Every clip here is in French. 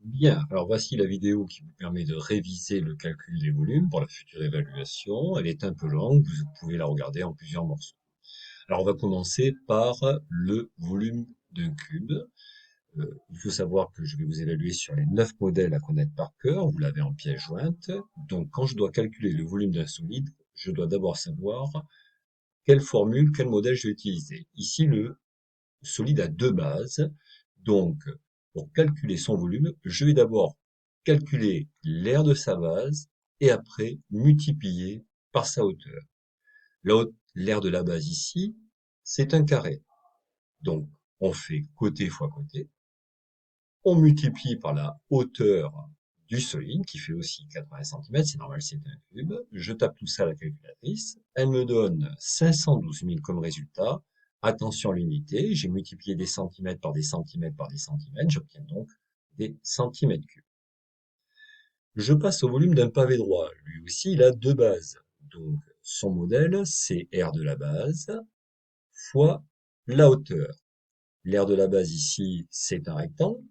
Bien, alors voici la vidéo qui vous permet de réviser le calcul des volumes pour la future évaluation. Elle est un peu longue, vous pouvez la regarder en plusieurs morceaux. Alors on va commencer par le volume d'un cube. Il faut savoir que je vais vous évaluer sur les 9 modèles à connaître par cœur, vous l'avez en pièce jointe. Donc quand je dois calculer le volume d'un solide, je dois d'abord savoir quelle formule, quel modèle je vais utiliser. Ici, le solide a deux bases. Donc, pour calculer son volume, je vais d'abord calculer l'aire de sa base et après multiplier par sa hauteur. L'aire de la base ici, c'est un carré. Donc, on fait côté fois côté. On multiplie par la hauteur du solide, qui fait aussi 80 centimètres, c'est normal, c'est un cube. Je tape tout ça à la calculatrice. Elle me donne 512 000 comme résultat. Attention à l'unité, j'ai multiplié des centimètres par des centimètres par des centimètres, j'obtiens donc des centimètres cubes. Je passe au volume d'un pavé droit. Lui aussi, il a deux bases. Donc, son modèle, c'est R de la base fois la hauteur. L'aire de la base ici, c'est un rectangle.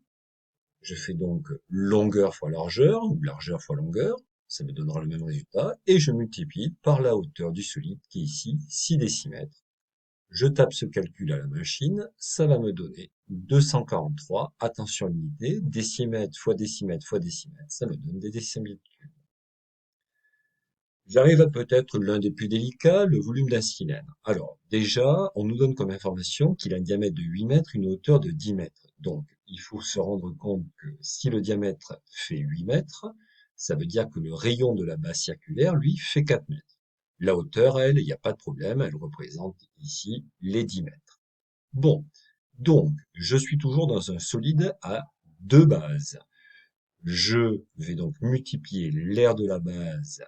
Je fais donc longueur fois largeur, ou largeur fois longueur, ça me donnera le même résultat, et je multiplie par la hauteur du solide, qui est ici 6 décimètres. Je tape ce calcul à la machine, ça va me donner 243, attention à l'unité, décimètre fois décimètre fois décimètre, ça me donne des décimètres cubes. J'arrive à peut-être l'un des plus délicats, le volume d'un cylindre. Alors, déjà, on nous donne comme information qu'il a un diamètre de 8 mètres, une hauteur de 10 mètres. Donc, il faut se rendre compte que si le diamètre fait 8 mètres, ça veut dire que le rayon de la base circulaire, lui, fait 4 mètres. La hauteur, elle, il n'y a pas de problème, elle représente ici les 10 mètres. Bon, donc, je suis toujours dans un solide à deux bases. Je vais donc multiplier l'aire de la base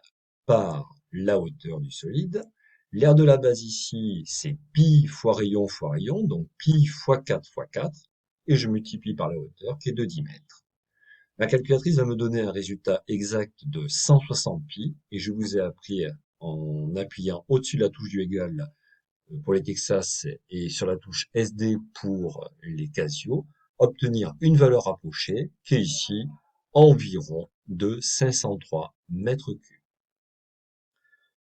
par la hauteur du solide. L'aire de la base ici, c'est pi fois rayon, donc pi fois 4, et je multiplie par la hauteur qui est de 10 mètres. Ma calculatrice va me donner un résultat exact de 160 pi, et je vous ai appris en appuyant au-dessus de la touche du égal pour les Texas et sur la touche SD pour les Casio, obtenir une valeur rapprochée qui est ici environ de 503 mètres cubes.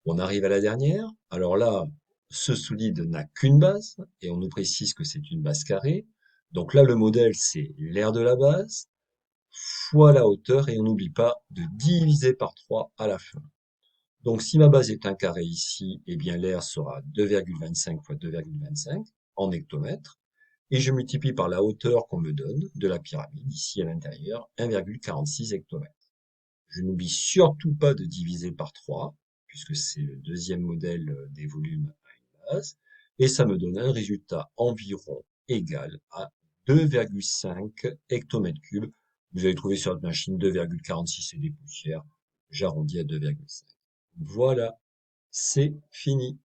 On arrive à la dernière. Alors là, ce solide n'a qu'une base et on nous précise que c'est une base carrée. Donc là, le modèle, c'est l'aire de la base fois la hauteur et on n'oublie pas de diviser par 3 à la fin. Donc, si ma base est un carré ici, eh bien, l'aire sera 2,25 fois 2,25 en hectomètres. Et je multiplie par la hauteur qu'on me donne de la pyramide, ici à l'intérieur, 1,46 hectomètres. Je n'oublie surtout pas de diviser par 3, puisque c'est le deuxième modèle des volumes à une base. Et ça me donne un résultat environ égal à 2,5 hectomètres cubes. Vous allez trouver sur votre machine 2,46 et des poussières. J'arrondis à 2,5. Voilà, c'est fini.